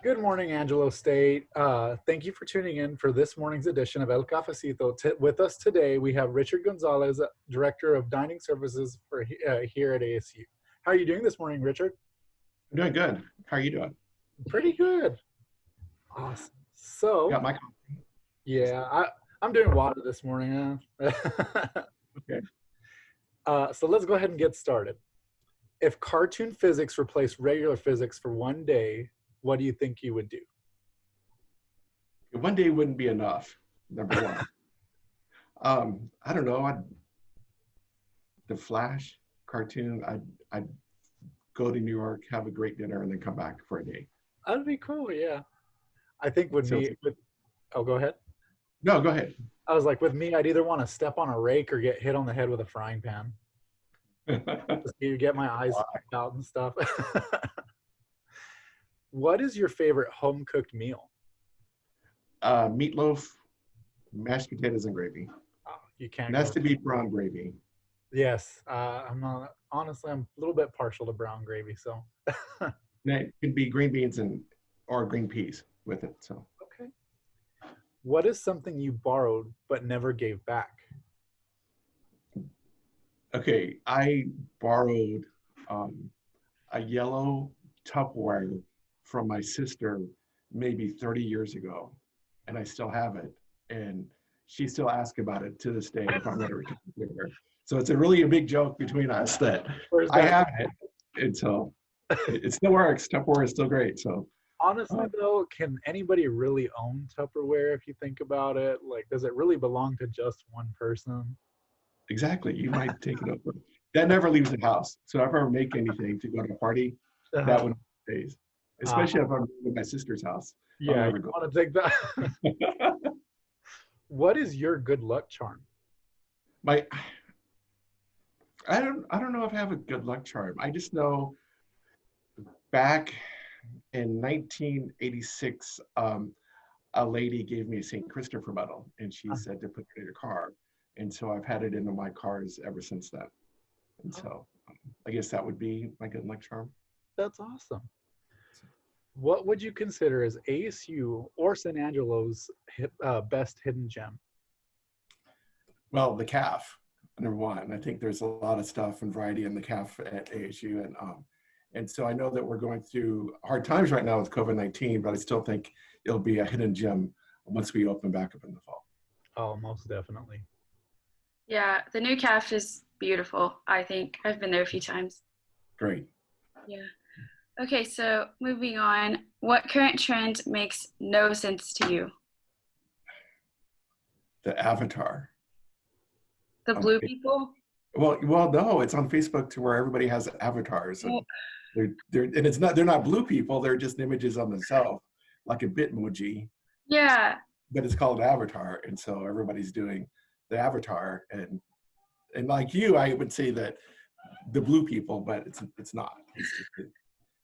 Good morning, Angelo State. Thank you for tuning in for this morning's edition of El Cafecito. With us today, we have Richard Gonzalez, Director of Dining Services for here at ASU. How are you doing this morning, Richard? I'm doing good. How are you doing? Pretty good. Awesome. So, Got my coffee. yeah, I'm doing water this morning. Okay. So let's go ahead and get started. If cartoon physics replaced regular physics for one day, what do you think you would do? One day wouldn't be enough, number one. I don't know. The Flash cartoon, I'd go to New York, have a great dinner, and then come back for a day. That'd be cool, yeah. I think oh, go ahead. No, go ahead. I was like, with me, I'd either want to step on a rake or get hit on the head with a frying pan. You get my eyes out and stuff. What is your favorite home-cooked meal? Meatloaf, mashed potatoes, and gravy. Oh, you can't. It has to be brown gravy. Yes, honestly, I'm a little bit partial to brown gravy, so. It could be green beans or green peas with it. So. Okay. What is something you borrowed but never gave back? Okay, I borrowed a yellow Tupperware from my sister maybe 30 years ago, and I still have it. And she still asks about it to this day if I'm going to return it to her. So it's really a big joke between us that I have it, and so it still works. Tupperware is still great. So honestly, though, can anybody really own Tupperware if you think about it? Like, does it really belong to just one person? Exactly. You might take it over. That never leaves the house. So if I ever make anything to go to a party, that one stays. Especially if I'm going to my sister's house. Yeah, I want to take that. What is your good luck charm? I don't know if I have a good luck charm. I just know back in 1986, a lady gave me a St. Christopher medal, and she said to put it in your car. And so I've had it in my cars ever since then. And so I guess that would be my good luck charm. That's awesome. What would you consider as ASU or San Angelo's best hidden gem? Well, the CAF, number one. I think there's a lot of stuff and variety in the CAF at ASU. And so I know that we're going through hard times right now with COVID-19, but I still think it'll be a hidden gem once we open back up in the fall. Oh, most definitely. Yeah, the new CAF is beautiful, I think. I've been there a few times. Great. Yeah. Okay, so moving on. What current trend makes no sense to you? The avatar. The blue people? Well, no, it's on Facebook to where everybody has avatars. And they're not blue people, they're just images of themselves, like a Bitmoji. Yeah. But it's called avatar, and so everybody's doing the avatar, and like you, I would say that the blue people, but it's not. It's just a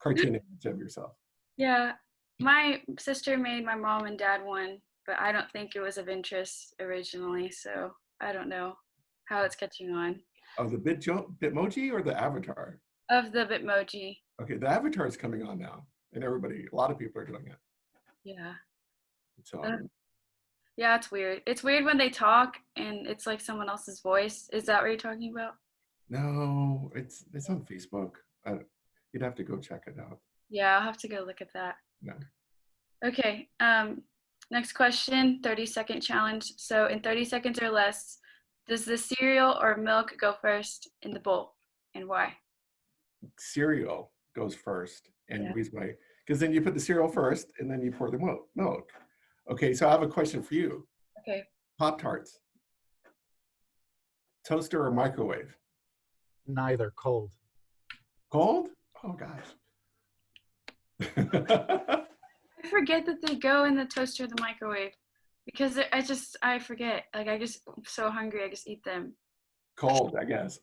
cartoon image of yourself. Yeah, my sister made my mom and dad one, but I don't think it was of interest originally, so I don't know how it's catching on. Oh, the Bitmoji or the avatar? Of the Bitmoji. Okay, the avatar is coming on now, and a lot of people are doing it. Yeah. So. Yeah, it's weird. It's weird when they talk and it's like someone else's voice. Is that what you're talking about? No, it's on Facebook. You'd have to go check it out. Yeah, I'll have to go look at that. Yeah. Okay. Next question, 30-second challenge. So in 30 seconds or less, does the cereal or milk go first in the bowl, and why? Cereal goes first, and the reason why, because then you put the cereal first, and then you pour the milk. Okay, so I have a question for you. Okay. Pop-Tarts. Toaster or microwave? Neither. Cold. Cold? Oh, gosh. I forget that they go in the toaster or the microwave because I forget. Like, I'm so hungry, I just eat them. Cold, I guess.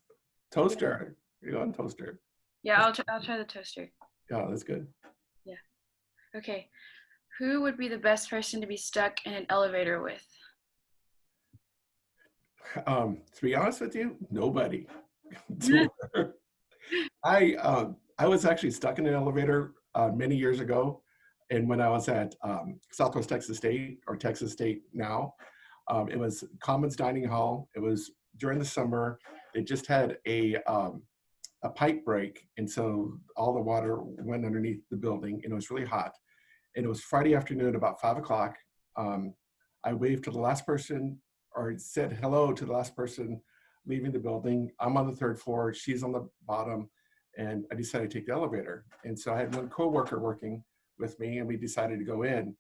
Toaster. You go on toaster. Yeah, I'll try the toaster. Yeah, that's good. Yeah. Okay. Who would be the best person to be stuck in an elevator with? To be honest with you, nobody. I was actually stuck in an elevator many years ago, And when I was at Southwest Texas State, or Texas State now, it was Commons Dining Hall. It was during the summer. They just had a pipe break, and so all the water went underneath the building, and it was really hot. And it was Friday afternoon, about 5 o'clock. I waved to the last person, or said hello to the last person leaving the building. I'm on the 3rd floor, she's on the bottom, and I decided to take the elevator. And so I had one coworker working with me, and we decided to go in.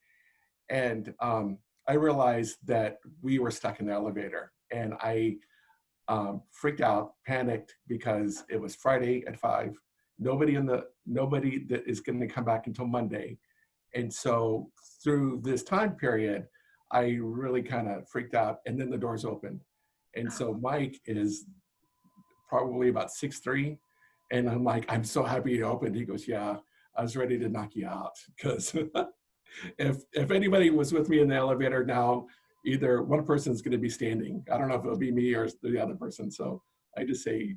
And I realized that we were stuck in the elevator, and I freaked out, panicked, because it was Friday at 5. Nobody that is going to come back until Monday. And so through this time period, I really kind of freaked out, and then the doors opened. And so Mike is probably about 6'3", and I'm like, I'm so happy you opened. He goes, yeah, I was ready to knock you out, because if anybody was with me in the elevator now, either one person's going to be standing. I don't know if it'll be me or the other person. So I just say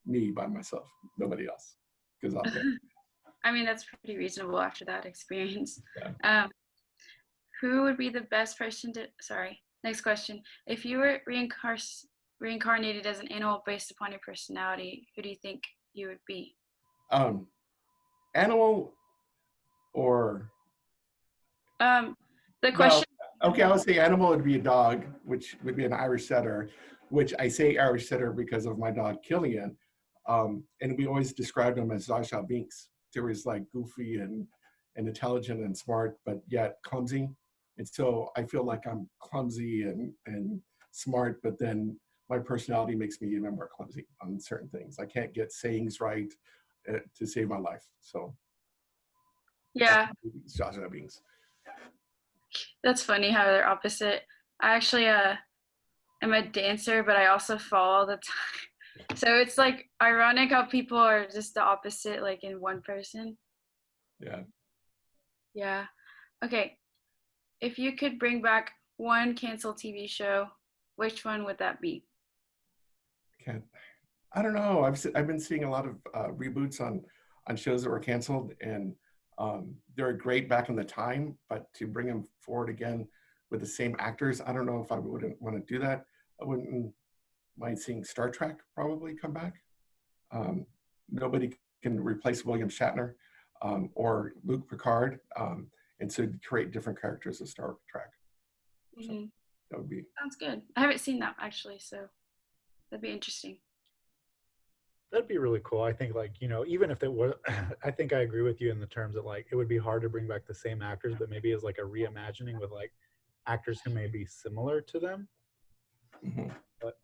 me by myself, nobody else, because I'm there. I mean, that's pretty reasonable after that experience. Yeah. Who would be the best person to, sorry, next question. If you were reincarnated as an animal based upon your personality, who do you think you would be? Animal or? The question. Well, okay, I would say animal would be a dog, which would be an Irish setter, which I say Irish setter because of my dog Killian. And we always described him as Zasha Binks. They was like goofy and intelligent and smart, but yet clumsy. And so I feel like I'm clumsy and smart, but then my personality makes me even more clumsy on certain things. I can't get sayings right to save my life. So yeah, Zasha Binks. That's funny how they're opposite. I actually am a dancer, but I also fall all the time. So it's like ironic how people are just the opposite, like in one person. Yeah. Yeah. Okay. If you could bring back one canceled TV show, which one would that be? I don't know. I've been seeing a lot of reboots on shows that were canceled, and they're great back in the time, but to bring them forward again with the same actors, I don't know if I wouldn't want to do that. I wouldn't mind seeing Star Trek probably come back. Nobody can replace William Shatner or Luke Picard, and so create different characters of Star Trek. So that would be. Sounds good. I haven't seen that actually, so that'd be interesting. That'd be really cool. I think, like, you know, even if it was, I think I agree with you in the terms that, like, it would be hard to bring back the same actors, but maybe as like a reimagining with like actors who may be similar to them. Mm-hmm. But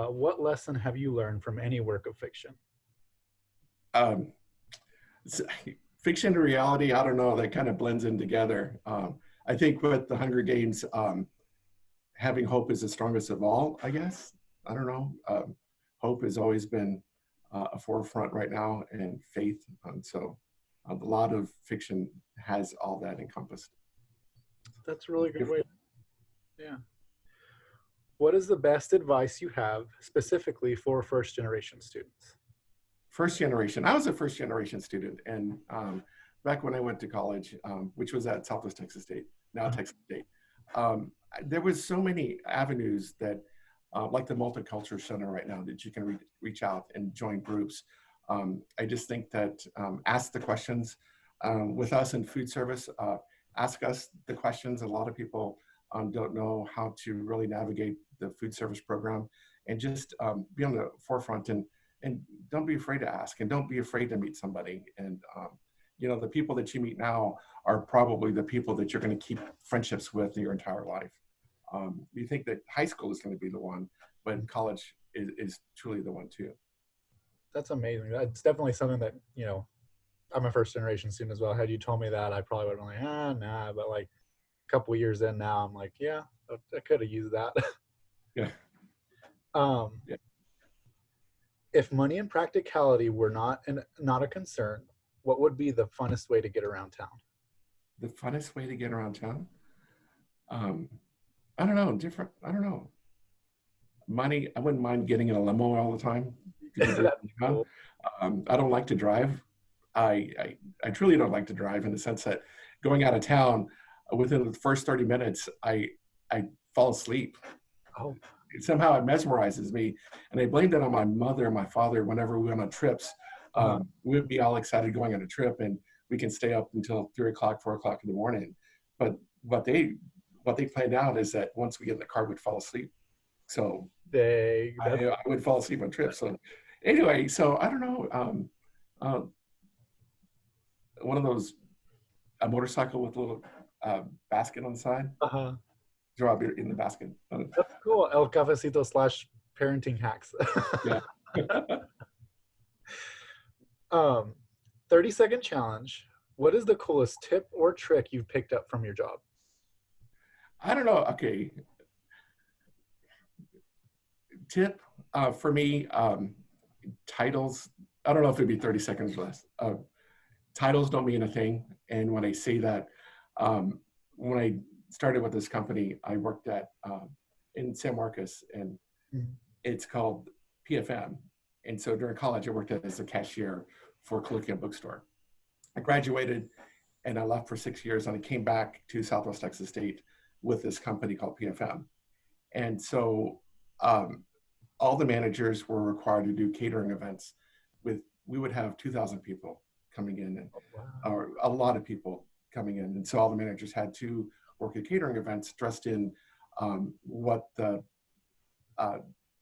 what lesson have you learned from any work of fiction? Fiction and reality, I don't know, that kind of blends in together. I think with the Hunger Games, having hope is the strongest of all, I guess. I don't know. Hope has always been a forefront right now, and faith. So a lot of fiction has all that encompassed. That's a really good way. Yeah. What is the best advice you have specifically for first-generation students? First generation. I was a first generation student, and back when I went to college, which was at Southwest Texas State, now Texas State, there was so many avenues that, like the Multicultural Center right now, that you can reach out and join groups. I just think that ask the questions with us in food service. Ask us the questions. A lot of people don't know how to really navigate the food service program, and just be on the forefront, and don't be afraid to ask, and don't be afraid to meet somebody. And you know, the people that you meet now are probably the people that you're going to keep friendships with your entire life. You think that high school is going to be the one, but college is truly the one too. That's amazing. That's definitely something that, you know, I'm a first generation student as well. Had you told me that, I probably would have been like, nah. But like a couple of years in now, I'm like, yeah, I could have used that. Yeah. Yeah. If money and practicality were not a concern, what would be the funnest way to get around town? The funnest way to get around town? I don't know. I don't know. Money, I wouldn't mind getting in a limo all the time. That'd be cool. I don't like to drive. I truly don't like to drive, in the sense that going out of town, within the first 30 minutes, I fall asleep. Oh, Somehow it mesmerizes me, and I blamed it on my mother and my father. Whenever we went on trips, we would be all excited going on a trip, and we can stay up until 3 o'clock, 4 o'clock in the morning. But what they planned out is that once we get in the car, we'd fall asleep. So I would fall asleep on trips. So anyway, so I don't know. One of those, a motorcycle with a little basket on the side. Draw beer in the basket. That's cool. El Cafecito / parenting hacks. Yeah. 30-second challenge. What is the coolest tip or trick you've picked up from your job? I don't know. Okay. Tip for me, titles. I don't know if it'd be 30 seconds or less. Titles don't mean a thing. And when I say that, when I started with this company, I worked at in San Marcos, and it's called PFM. And so during college, I worked as a cashier for a colloquium bookstore. I graduated and I left for 6 years, and I came back to Southwest Texas State with this company called PFM. And so all the managers were required to do catering events. We would have 2,000 people coming in, and or a lot of people coming in. And so all the managers had to work at catering events dressed in what the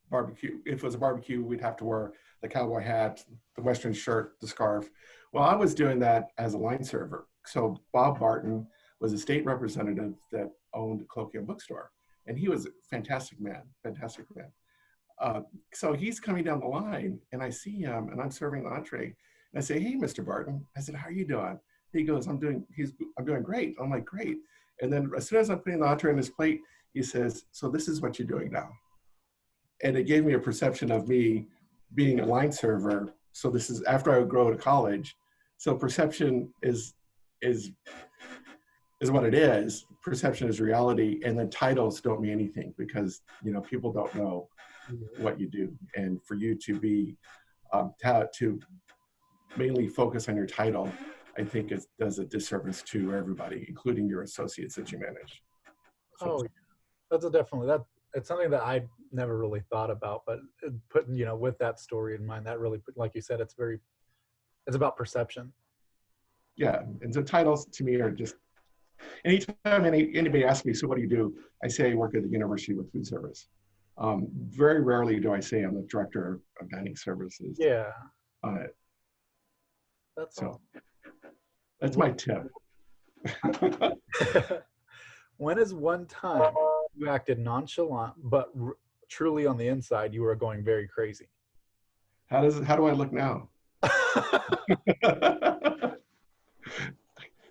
barbecue, if it was a barbecue, we'd have to wear the cowboy hat, the Western shirt, the scarf. Well, I was doing that as a line server. So Bob Barton was a state representative that owned a colloquium bookstore, and he was a fantastic man. So he's coming down the line, and I see him, and I'm serving the entree, and I say, "Hey, Mr. Barton," I said, "How are you doing?" He goes, I'm doing great." I'm like, "Great." And then as soon as I'm putting the entree on his plate, he says, "So this is what you're doing now." And it gave me a perception of me being a line server. So this is after I would go to college. So perception is what it is. Perception is reality. And then titles don't mean anything, because people don't know what you do. And for you to be to mainly focus on your title, I think it does a disservice to everybody, including your associates that you manage. So, Oh, that's definitely it's something that I never really thought about, but putting, with that story in mind, that really, like you said, it's about perception. Yeah, and so titles to me are just, anytime anybody asks me, "So what do you do?" I say I work at the university with food service. Very rarely do I say I'm the director of dining services. Yeah. That's my tip. When is one time you acted nonchalant, but truly on the inside, you were going very crazy? How do I look now?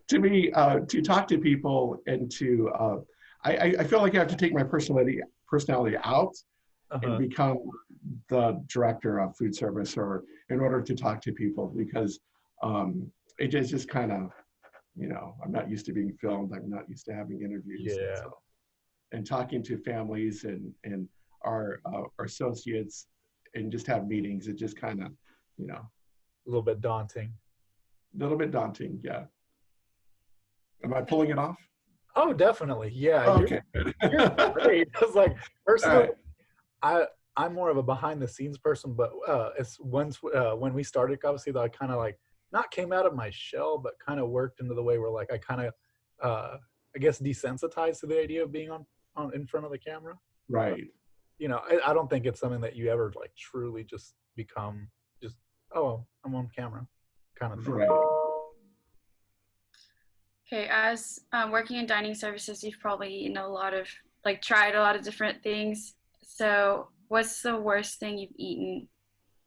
To me, to talk to people and to, I feel like I have to take my personality out and become the director of food service, or in order to talk to people, because it is just kind of, I'm not used to being filmed. I'm not used to having interviews. Yeah. And talking to families and our associates, and just have meetings, it just kind of, a little bit daunting. Yeah. Am I pulling it off? Oh, definitely. Yeah. Oh, okay. You're great. It's like, personally, right. I'm more of a behind the scenes person, but it's when we started Cafecito, I kind of like not came out of my shell, but kind of worked into the way where like I kind of I guess desensitized to the idea of being on in front of the camera. Right. I don't think it's something that you ever like truly just become just, oh, I'm on camera kind of thing. Right. Okay, as working in dining services, you've probably eaten tried a lot of different things. So what's the worst thing you've eaten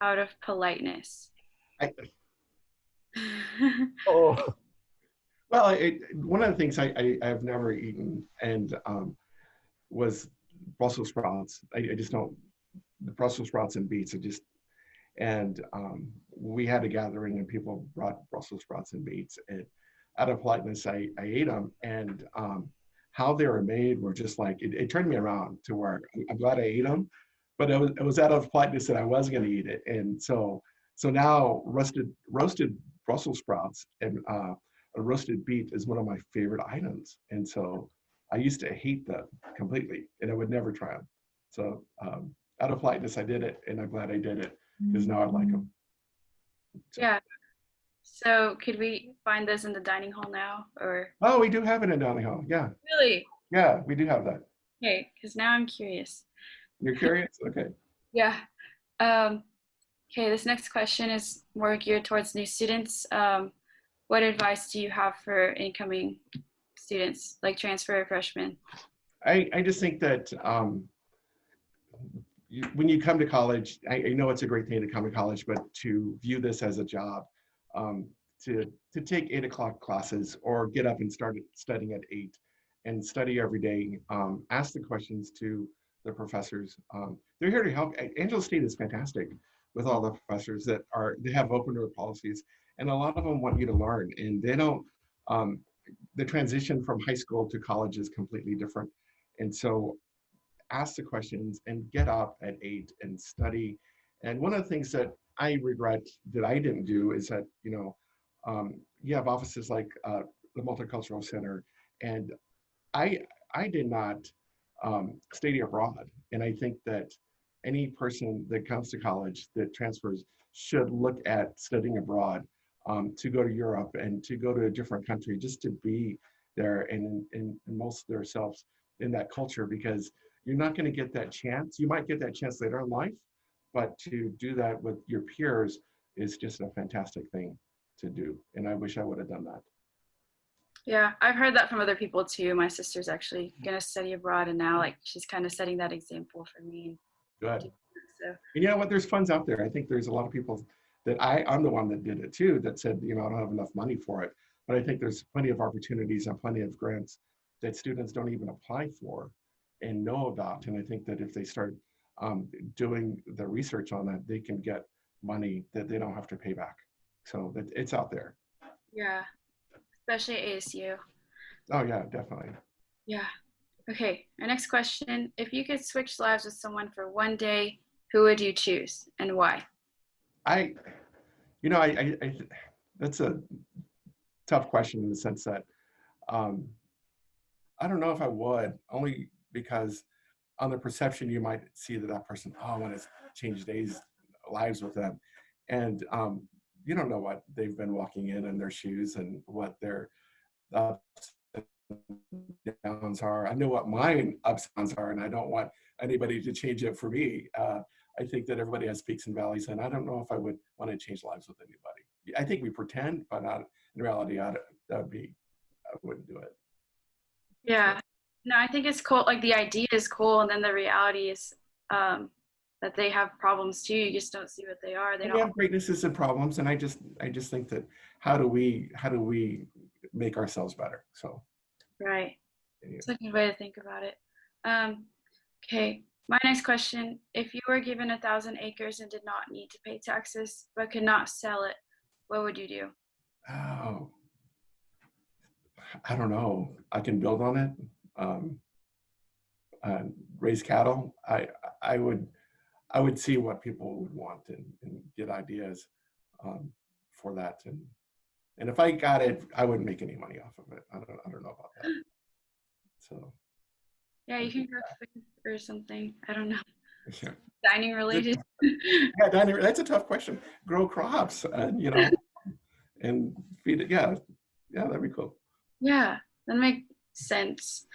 out of politeness? Well, one of the things I have never eaten and was Brussels sprouts. I just don't, the Brussels sprouts and beets are just, and we had a gathering and people brought Brussels sprouts and beets, and out of politeness, I ate them, and how they were made were just like, it turned me around to where I'm glad I ate them, but it was out of politeness that I was going to eat it. And so now roasted Brussels sprouts and a roasted beet is one of my favorite items. And so I used to hate them completely, and I would never try them. So out of politeness, I did it, and I'm glad I did it because now I like them. So. Yeah. So could we find this in the dining hall now, or? Oh, we do have it in dining hall. Yeah. Really? Yeah, we do have that. Okay, because now I'm curious. You're curious? Okay. Yeah. Okay, this next question is more geared towards new students. What advice do you have for incoming students, like transfer freshmen? I just think that when you come to college, I know it's a great thing to come to college, but to view this as a job, to take 8 o'clock classes or get up and start studying at 8 and study every day, ask the questions to the professors. They're here to help. Angelo State is fantastic with all the professors they have open door policies, and a lot of them want you to learn, and they don't, the transition from high school to college is completely different. And so ask the questions and get up at 8 and study. And one of the things that I regret that I didn't do is that, you have offices like the Multicultural Center, and I did not study abroad. And I think that any person that comes to college that transfers should look at studying abroad, to go to Europe and to go to a different country, just to be there and immerse themselves in that culture, because you're not going to get that chance. You might get that chance later in life, but to do that with your peers is just a fantastic thing to do. And I wish I would have done that. Yeah, I've heard that from other people too. My sister's actually gonna study abroad, and now like she's kind of setting that example for me. Good. So. And you know what? There's funds out there. I think there's a lot of people that I'm the one that did it too, that said, I don't have enough money for it. But I think there's plenty of opportunities and plenty of grants that students don't even apply for and know about. And I think that if they start doing the research on that, they can get money that they don't have to pay back. So it's out there. Yeah, especially at ASU. Oh yeah, definitely. Yeah. Okay, our next question. If you could switch lives with someone for one day, who would you choose and why? That's a tough question in the sense that I don't know if I would, only because on the perception you might see that person, I want to change lives with them. And you don't know what they've been walking in their shoes and what their ups and downs are. I know what my ups and downs are, and I don't want anybody to change it for me. I think that everybody has peaks and valleys, and I don't know if I would want to change lives with anybody. I think we pretend, but not in reality. I wouldn't do it. Yeah, no, I think it's cool. Like the idea is cool, and then the reality is that they have problems too. You just don't see what they are. They don't have greatnesses and problems, and I just think that how do we make ourselves better? So. Right. It's a good way to think about it. Okay. My next question, if you were given 1,000 acres and did not need to pay taxes, but could not sell it, what would you do? Oh, I don't know. I can build on it, raise cattle. I would see what people would want and get ideas for that. And if I got it, I wouldn't make any money off of it. I don't know about that. So. Yeah, you can grow food or something. I don't know. Yeah. Dining related. Yeah, dining. That's a tough question. Grow crops, and feed it. Yeah, that'd be cool. Yeah, that makes sense.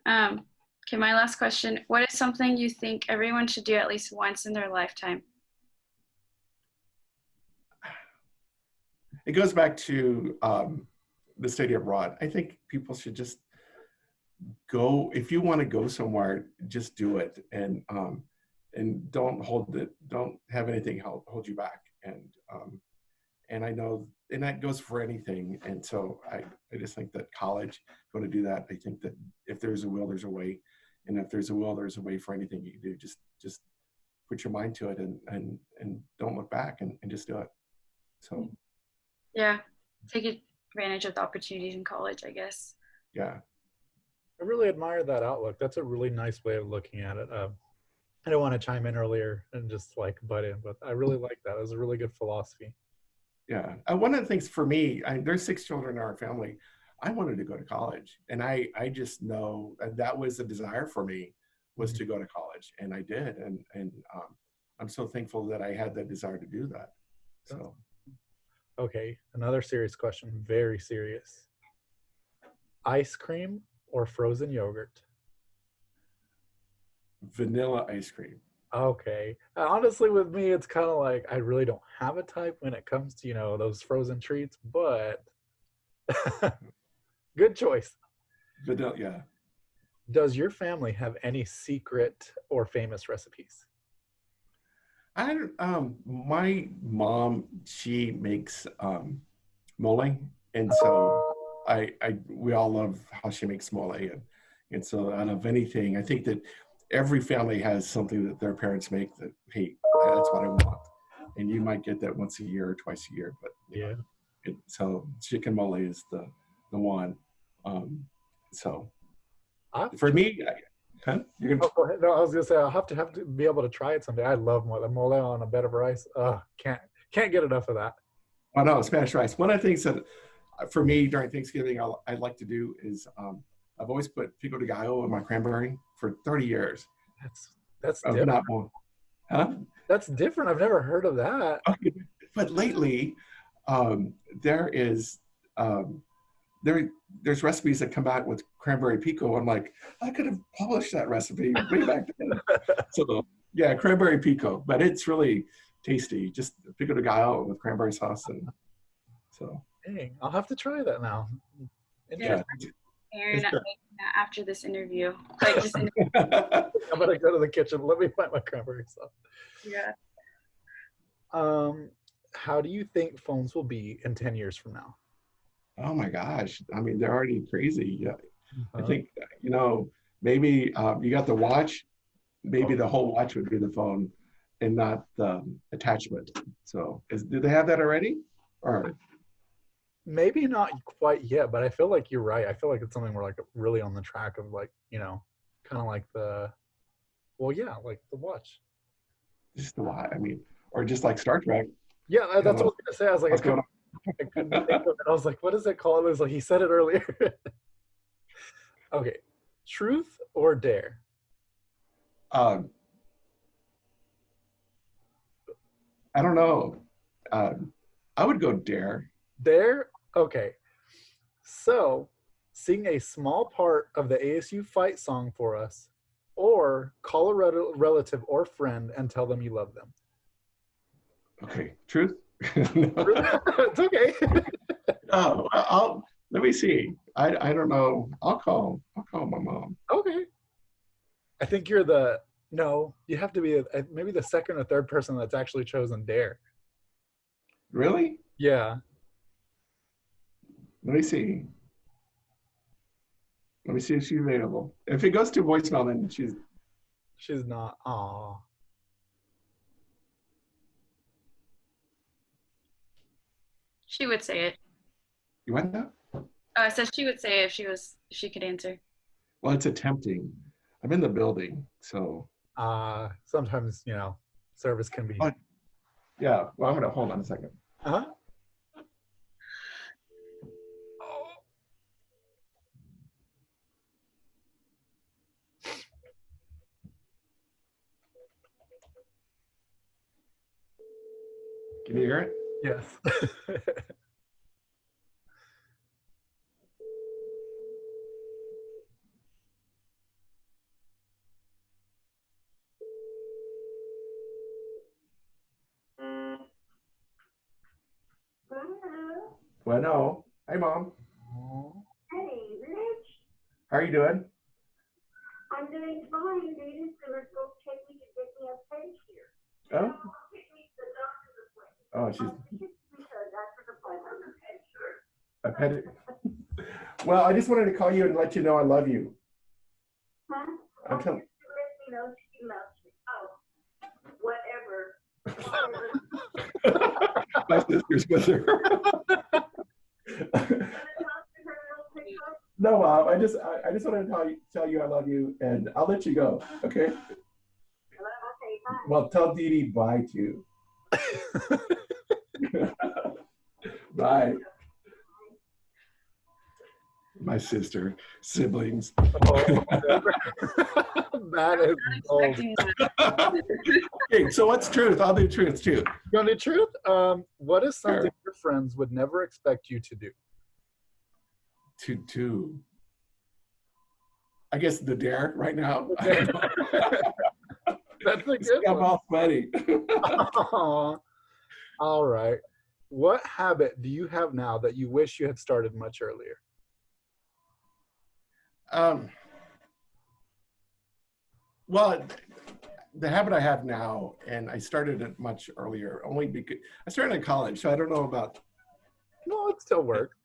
Okay, my last question. What is something you think everyone should do at least once in their lifetime? It goes back to the study abroad. I think people should just go. If you want to go somewhere, just do it, and don't have anything hold you back. And I know, and that goes for anything. And so I just think that college, going to do that. I think that if there's a will, there's a way, and if there's a will, there's a way for anything you can do. Just put your mind to it and don't look back and just do it. So. Yeah, take advantage of the opportunities in college, I guess. Yeah. I really admire that outlook. That's a really nice way of looking at it. I don't want to chime in earlier and just like butt in, but I really like that. It was a really good philosophy. Yeah. One of the things for me, there's 6 children in our family. I wanted to go to college, and I just know that was a desire for me, was Mhm. to go to college, and I did, and I'm so thankful that I had that desire to do that. So Okay, another serious question, very serious. Ice cream or frozen yogurt? vanilla ice cream. Okay. Honestly, with me, it's kind of like I really don't have a type when it comes to, those frozen treats, but good choice. Vanilla, yeah. Does your family have any secret or famous recipes? My mom, she makes mole, and so we all love how she makes mole, and so out of anything, I think that every family has something that their parents make that, hey, that's what I want, and you might get that once a year or twice a year, but Yeah. so chicken mole is the one. Um, so I've for tried. me, you're gonna. Oh, go ahead. No, I was gonna say I'll have to be able to try it someday. I love mole on a bed of rice. Can't get enough of that. Oh no, Spanish rice. One of the things that for me during Thanksgiving I like to do is I've always put pico de gallo in my cranberry for 30 years. That's Of different. not more. Huh? That's different. I've never heard of that. Okay. But lately, um, there is um, there's recipes that come out with cranberry pico. I'm like, I could have published that recipe way back then. So yeah, cranberry pico, but it's really tasty. Just pico de gallo with cranberry sauce, and so Dang, I'll have to try that now. Yeah, Interesting. yeah. Aaron, It's good. after this interview, like just I'm gonna go to the kitchen. Let me find my cranberry sauce. yeah. How do you think phones will be in 10 years from now? Oh my gosh. I mean, they're already crazy. Yeah. I Uh, think, maybe you got the watch, maybe the whole watch would be the phone and not the attachment. So do they have that already? Or Maybe not quite yet, but I feel like you're right. I feel like it's something we're like really on the track of, like, kind of like like the watch. just the watch? I mean, or just like Star Trek. Yeah, You that's what I know, was gonna say. I was like, what's going I couldn't think of it. I was like, what is it called? It was like he said it earlier. Okay, truth or dare? on? I don't know. I would go dare. Dare? Okay. So, sing a small part of the ASU fight song for us, or call a relative or friend and tell them you love them. Okay. Truth? It's okay. Oh, let me see. I don't know. I'll call my mom. Okay. I think no, you have to be maybe the second or third person that's actually chosen dare. Really? Yeah. Let me see. Let me see if she's available. If it goes to voicemail, then She's not. Aw. She would say it. you want that? So she would say it if she could answer. Well, it's attempting. I'm in the building, so Sometimes, service can be. oh, yeah. Well, I'm gonna hold on a second. Huh? Can you hear it? Yes. Bueno. Hey, Mom. Hey, Rich. How are you doing? I'm doing fine. They just gonna go take me to get me a pedicure. Oh. Take me to the doctor's appointment. Oh, she's Because that's the point of the pedicure. a pedi. Well, I just wanted to call you and let you know I love you. Huh? I'm telling. Let me know she loves me. Oh, whatever. My sister's with her. No, Mom. I just wanted to tell you I love you, and I'll let you go. Okay. Okay, bye. Well, tell Dee Dee bye too. Bye. My sister, siblings. Oh, that is bold. Expecting that. Okay, so what's truth? I'll do truth too. You want the truth? What is something Sure. your friends would never expect you to do? To I guess the dare right now. I don't know. That's a good I'm one. all sweaty. Aw. All right. What habit do you have now that you wish you had started much earlier? Well, the habit I have now, and I started it much earlier, only because I started in college, so I don't know about. No, it still works.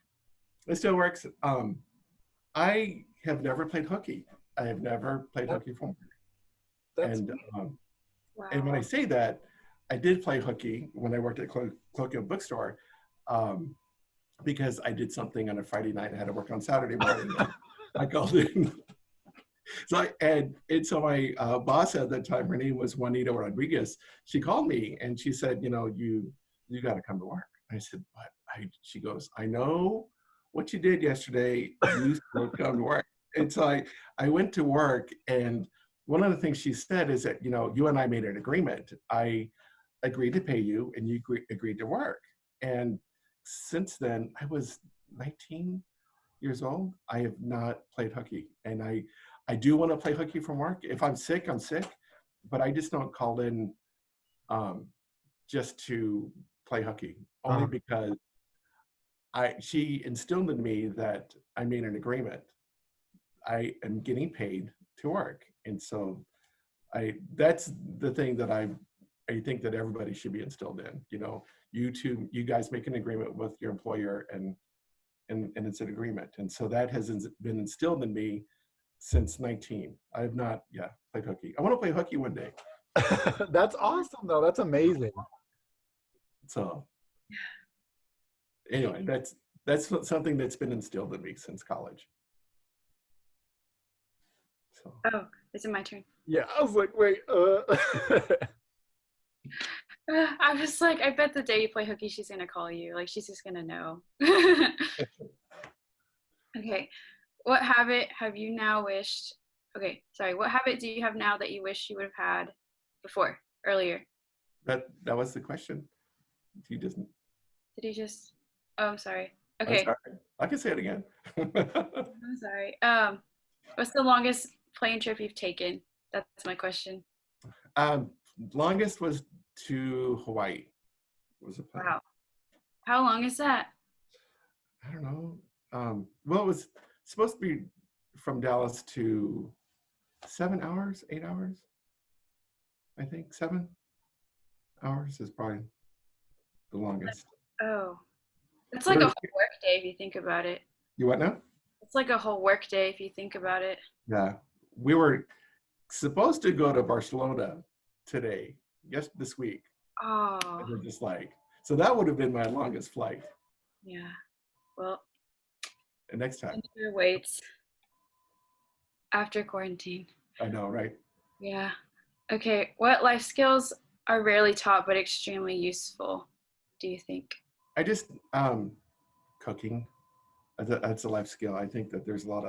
It still works. I have never played hooky. I have never played hooky for. That's And Wow. and when I say that, I did play hooky when I worked at Colloquial Bookstore, because I did something on a Friday night. I had to work on Saturday morning. I called in. So so my boss at that time, her name was Juanita Rodriguez. She called me and she said, you got to come to work. I said, what? She goes, I know what you did yesterday. You still come to work. And so I went to work, and one of the things she said is that, you and I made an agreement. I agreed to pay you, and you agreed to work. And since then, I was 19 years old. I have not played hooky, and I do want to play hooky from work. If I'm sick, I'm sick, but I just don't call in just to play hooky, only because she instilled in me that I made an agreement. I am getting paid to work, and so that's the thing that I think that everybody should be instilled in. You guys make an agreement with your employer, and it's an agreement, and so that has been instilled in me since 19. I have not played hooky. I want to play hooky one day. That's awesome, though. That's amazing. So anyway, that's something that's been instilled in me since college. So. Oh, is it my turn? Yeah, I was like, wait. I was like, I bet the day you play hooky, she's gonna call you. Like, she's just gonna know. Okay. What habit have you now wished? Okay, sorry. What habit do you have now that you wish you would have had before, earlier? That was the question. He doesn't. Did he just? Oh, I'm sorry. I'm Okay. sorry. I can say it again. I'm sorry. What's the longest plane trip you've taken? That's my question. Longest was to Hawaii. Was a plane. Wow. How long is that? I don't know. Well, it was supposed to be from Dallas to 7 hours, 8 hours. I think 7 hours is probably the longest. Oh, it's like a whole work day if you think about it. You what now? It's like a whole work day if you think about it. Yeah, we were supposed to go to Barcelona today, this week. Oh. And we're just so that would have been my longest flight. Yeah. Well. And next time. Waits after quarantine. I know, right? Yeah. Okay. What life skills are rarely taught but extremely useful, do you think? I just cooking. That's a life skill. I think that there's a lot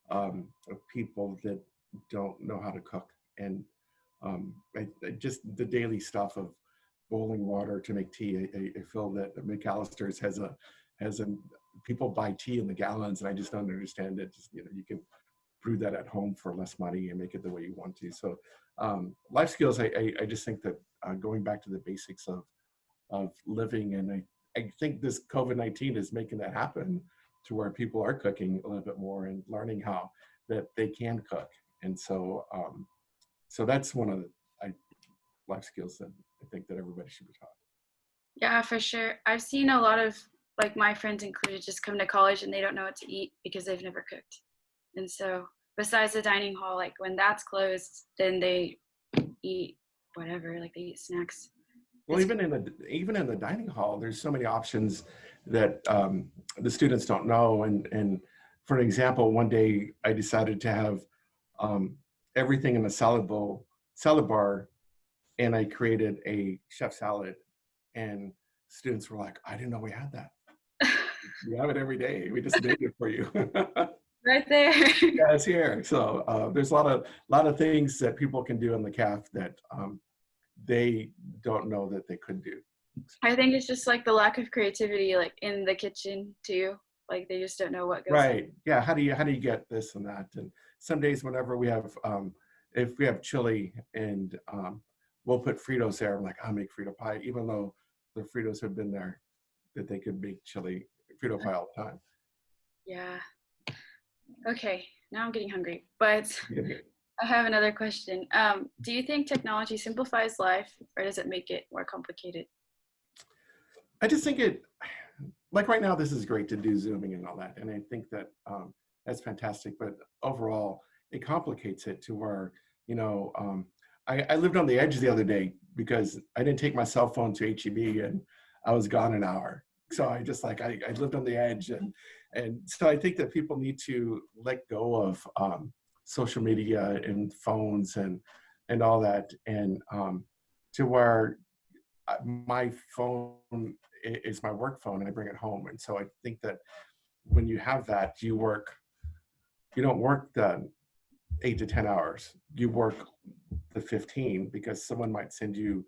of people that don't know how to cook, and just the daily stuff of boiling water to make tea. I feel that McAllister's has a people buy tea in the gallons, and I just don't understand it. Just, you can brew that at home for less money and make it the way you want to. So life skills, I just think that going back to the basics of living, and I think this COVID-19 is making that happen, to where people are cooking a little bit more and learning how that they can cook. And so so that's one of the life skills that I think that everybody should be taught. Yeah, for sure. I've seen a lot of, like, my friends included, just come to college and they don't know what to eat because they've never cooked. And so besides the dining hall, like, when that's closed, then they eat whatever, like they eat snacks. Well, even in the dining hall, there's so many options that the students don't know. And for an example, one day I decided to have everything in a salad bar, and I created a chef salad, and students were like, I didn't know we had that. You have it every day. We just made it for you. Right there. Yeah, it's here. So there's a lot of things that people can do in the caf that they don't know that they could do. I think it's just like the lack of creativity, like in the kitchen too. Like they just don't know what goes on. Right. Yeah. How do you get this and that? And some days whenever we have if we have chili and we'll put Fritos there, I'm like, I'll make Frito pie, even though the Fritos have been there, that they could make chili Frito pie all the time. Yeah. Okay, now I'm getting hungry, but Yeah. I have another question. Do you think technology simplifies life or does it make it more complicated? I just think like right now, this is great to do Zooming and all that. And I think that that's fantastic. But overall, it complicates it to where, I lived on the edge the other day because I didn't take my cell phone to HEB and I was gone an hour. So I just like, I lived on the edge. And so I think that people need to let go of social media and phones and all that. And to where my phone is my work phone and I bring it home. And so I think that when you have that, you don't work the 8 to 10 hours. You work the 15 because someone might send you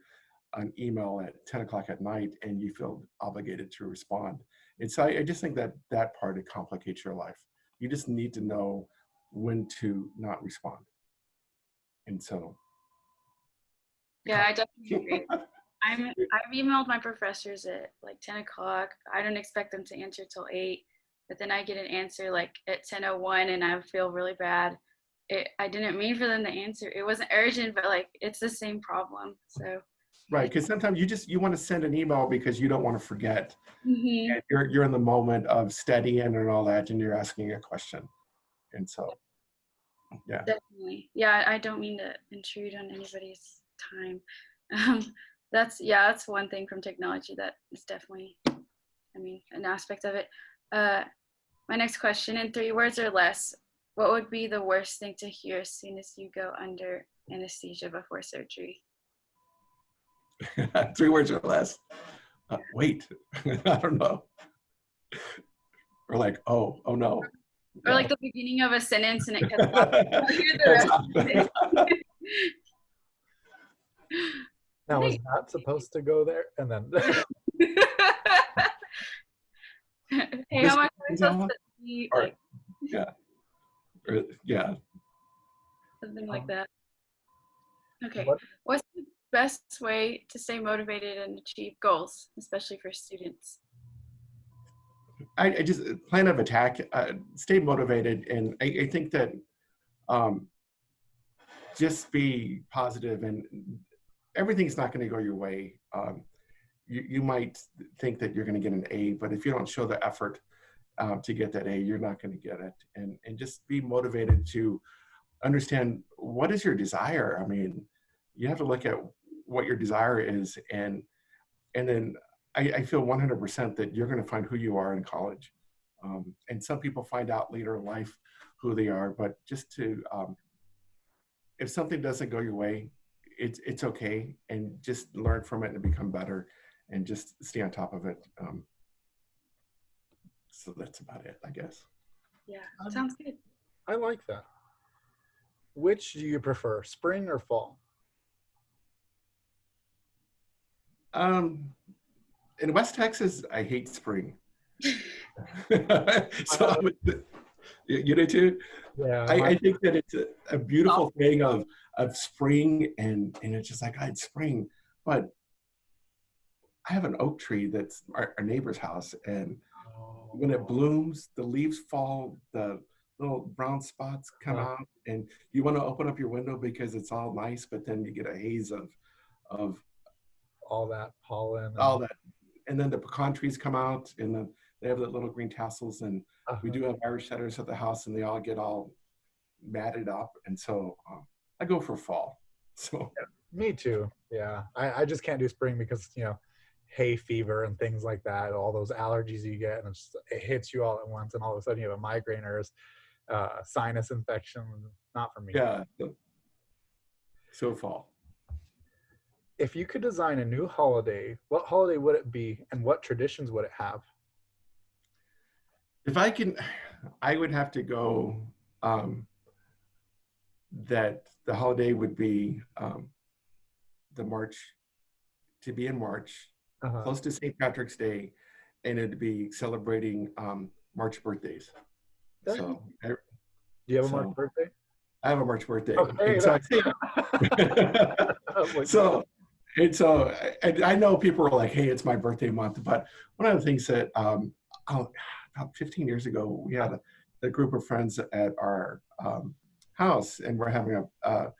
an email at 10 o'clock at night and you feel obligated to respond. And so I just think that that part, it complicates your life. You just need to know when to not respond. And so. Yeah, I definitely agree. I've emailed my professors at like 10 o'clock. I don't expect them to answer till 8, but then I get an answer like at 10:01 and I feel really bad. I didn't mean for them to answer. It wasn't urgent, but like it's the same problem. So Right, because sometimes you want to send an email because you don't want to forget. mm-hmm. And you're in the moment of studying and all that, and you're asking a question. And so, yeah. Definitely. Yeah, I don't mean to intrude on anybody's time. That's one thing from technology that is definitely, an aspect of it. My next question, in 3 words or less, what would be the worst thing to hear as soon as you go under anesthesia before surgery? 3 words or less. Wait, I don't know. Or like, oh no. Or like the beginning of a sentence and it cuts off. Hear the rest of it. Now, is that supposed to go there? And then. Hey, how am I supposed to be like? Yeah. Yeah. Something like that. Okay. What's the best way to stay motivated and achieve goals, especially for students? I just plan of attack, stay motivated. And I think that just be positive, and everything's not going to go your way. You might think that you're going to get an A, but if you don't show the effort to get that A, you're not going to get it. And just be motivated to understand what is your desire. I mean, you have to look at what your desire is, and then I feel 100% that you're going to find who you are in college. And some people find out later in life who they are, but just to, if something doesn't go your way, it's okay, and just learn from it and become better and just stay on top of it. So that's about it, I guess. Yeah, sounds good. I like that. Which do you prefer, spring or fall? In West Texas, I hate spring. So you do too? Yeah. I think that it's a beautiful thing of spring, and it's just like, it's spring. But I have an oak tree that's our neighbor's house, and when it blooms, the leaves fall, the little brown spots come out, and you want to open up your window because it's all nice, but then you get a haze of all that pollen. All that. And then the pecan trees come out, and then they have the little green tassels, and we do have Irish setters at the house, and they all get all matted up. And so I go for fall. So yeah, me too. Yeah, I just can't do spring because hay fever and things like that, all those allergies you get, and it hits you all at once, and all of a sudden you have a migraine or sinus infection. Not for me. Yeah. So fall. If you could design a new holiday, what holiday would it be, and what traditions would it have? If I can, I would have to go that the holiday would be the March, to be in March, Uh-huh. close to St. Patrick's Day, and it'd be celebrating March birthdays. So, Do you have a March so birthday? I have a March birthday, Okay, and so I that's think I was like, so. And so I know people are like, "Hey, it's my birthday month," but one of the things that about 15 years ago, we had a group of friends at our house, and we're having a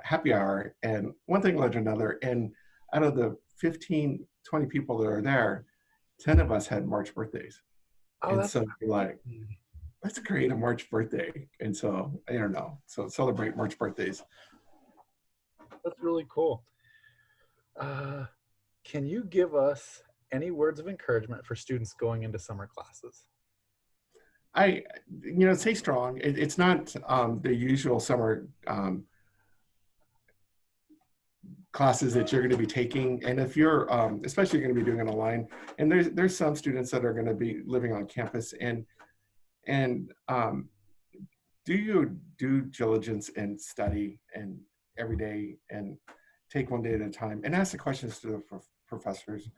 happy hour, and one thing led to another, and out of the 15, 20 people that are there, 10 of us had March birthdays. oh, And that's so we're like, let's create a March birthday. And so I don't know. So celebrate March birthdays. really cool. Can you give us any words of encouragement for students going into summer classes? Stay strong. It's not the usual summer classes that you're going to be taking. And if you're, especially going to be doing it online, and there's some students that are going to be living on campus, and do your due diligence and study and every day, and take one day at a time, and ask the questions to the professors.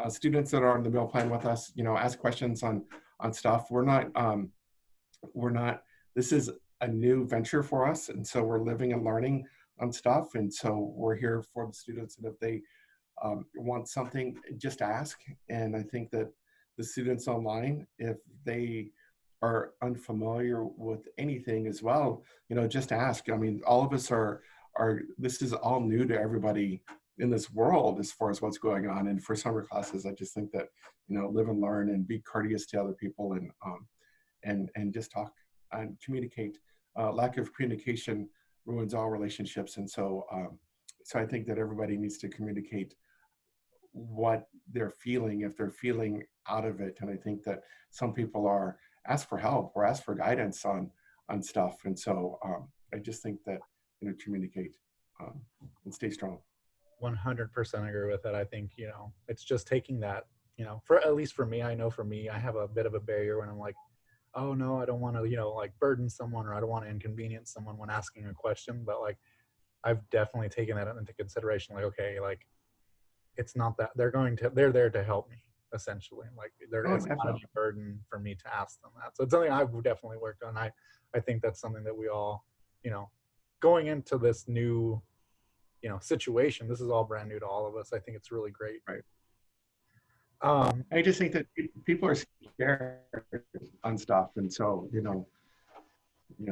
Students that are on the meal plan with us, ask questions on stuff. We're not, this is a new venture for us. And so we're living and learning on stuff. And so we're here for the students. And if they want something, just ask. And I think that the students online, if they are unfamiliar with anything as well, just ask. I mean, all of us this is all new to everybody in this world as far as what's going on. And for summer classes, I just think that, live and learn and be courteous to other people, and just talk and communicate. Lack of communication ruins all relationships. And so I think that everybody needs to communicate what they're feeling if they're feeling out of it. And I think that some people ask for help or ask for guidance on stuff. And so I just think that, communicate and stay strong. 100% agree with that. I think, it's just taking that, for at least for me, I know for me, I have a bit of a barrier when I'm like, oh no, I don't want to, like burden someone, or I don't want to inconvenience someone when asking a question. But like, I've definitely taken that into consideration. Like, okay, like it's not that they're there to help me essentially. Like it's not a Definitely. burden for me to ask them that. So it's something I've definitely worked on. I think that's something that we all, going into this new, situation, this is all brand new to all of us. I think it's really great. Right. Um, I just think that people are scared on stuff. And so,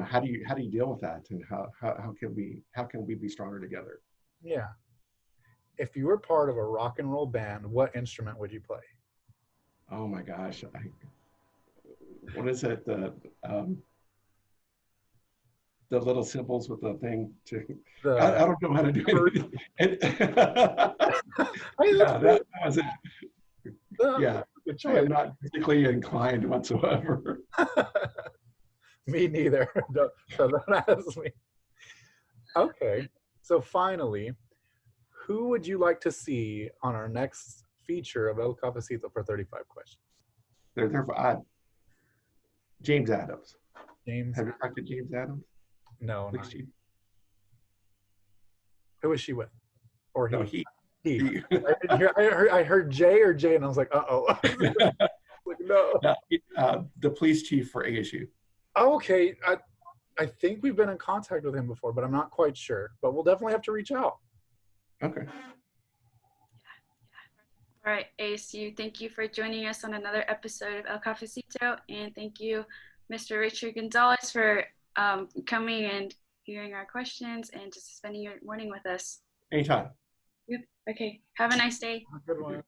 how do you deal with that? And how can we be stronger together? yeah. If you were part of a rock and roll band, what instrument would you play? Oh my gosh. What is it? The little symbols with the thing to, I The don't know how to do it. yeah, That was it. Yeah. good I am choice. not physically inclined whatsoever. Me neither. Don't ask me. Okay. So finally, who would you like to see on our next feature of El Cafecito for 35 questions? They're James Adams. James? Have you talked to James Adams? No, not. Chief? Who is she with? Or he? No, he. I heard J or J, and I was like, uh-oh. Like, no. The police chief for ASU. Oh, okay. I think we've been in contact with him before, but I'm not quite sure. But we'll definitely have to reach out. Okay. All right, ASU, thank you for joining us on another episode of El Cafecito, and thank you, Mr. Richard Gonzalez, for coming and hearing our questions and just spending your morning with us. Anytime. Yep. Okay, have a nice day. Good one.